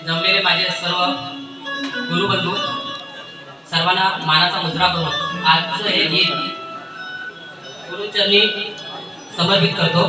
जमलेले माझे सर्व गुरुबंधू सर्वांना मानाचा मुजरा करून आजचं हे गीत गुरुचरणी समर्पित करतो।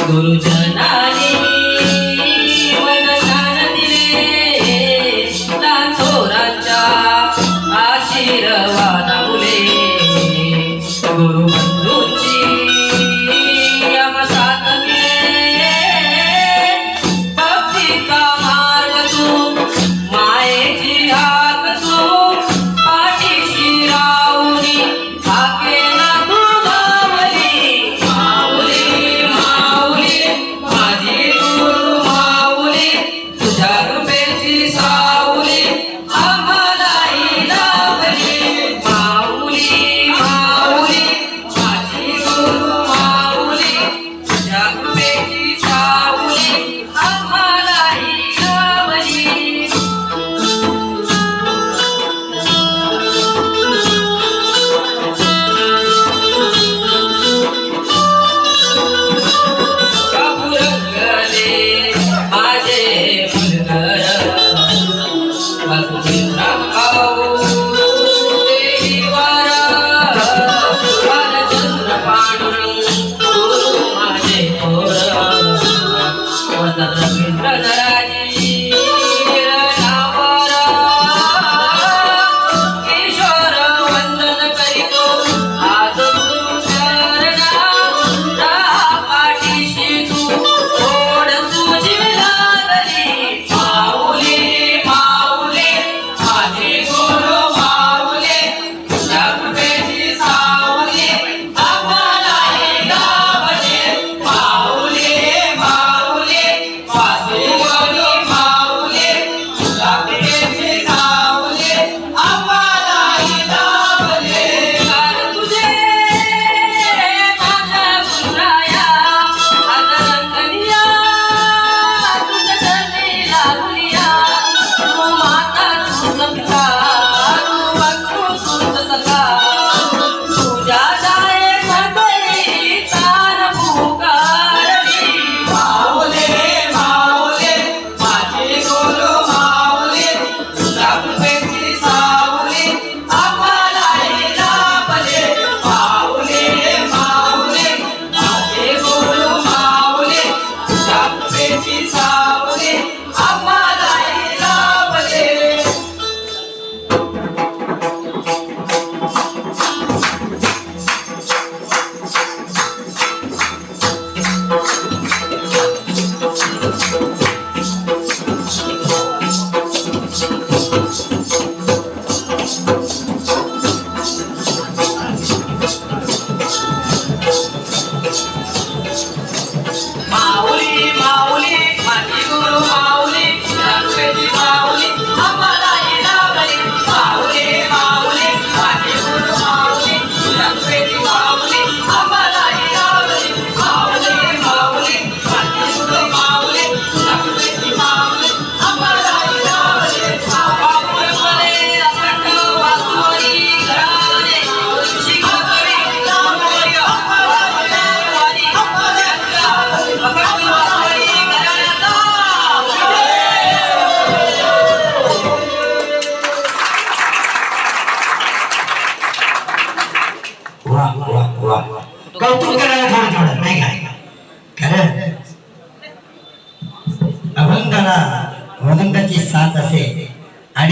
गुरुजनानी वरदान दिले थोरांच्या आशीर्वादामुळे गुरुबंधूंची साथ मिळे भक्तीचा मार्ग तू मायेची हाक तू पाठीशी राहुनी हाकेला तू गावली माऊली माऊली माझी गुरु माऊली तुझ्या कृपेची सावली आम्हालाही लाभली माऊली माऊली माझी गुरु माऊली तुझ्या कृपेची सावली आम्हालाही लाभली। माझे फुलकर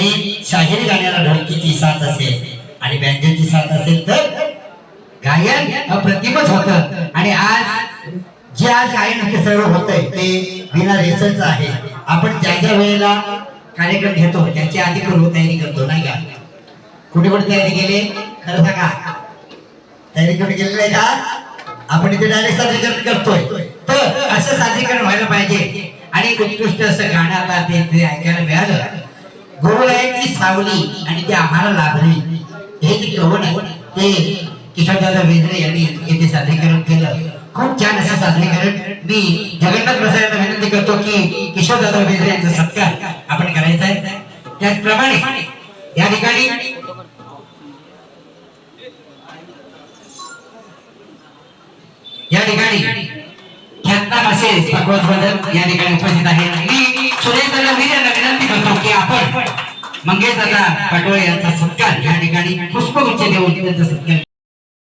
आणि शाहिरी गाण्याला ढोलकीची साथ असेल आणि बँजोची साथ असेल तर गायन अप्रतिमच होतं. आणि आज गायन सर्व होतंय ते बिना रिहर्सलचं आहे. आपण ज्या ज्या वेळेला कार्यक्रम घेतो त्याची आधी पूर्व तयारी करतो नाही का? कुठे कुठे तयारी केली खरं सांगा, तयारी कुठे केलेली आहे का? आपण इथे डायरेक्ट सादरीकरण करतोय, तर असं सादरीकरण व्हायला पाहिजे. आणि उत्कृष्ट असं गाणं आता ते ऐकायला मिळालं. गुरुवायांची सावली आणि ते आम्हाला लाभली, हे जे कवन आहे ते किशोरदादा वेंद्रे यांनी इथे सादरीकरण केलं. खूप छान असं सादरीकरण. मी जगन्नाथ प्रसादांना विनंती करतो की किशोरदादा वेंद्रे यांचा सत्कार आपण करायचा आहे. त्याचप्रमाणे या ठिकाणी ख्यातनाम असे भगवत बदल या ठिकाणी उपस्थित आहे. मी सुरेश दादा वीर यांना विनंती करतो की आपण मंगेश दादा पाटोळे यांचा सत्कार या ठिकाणी पुष्पगुच्छ देऊन त्यांचा सत्कार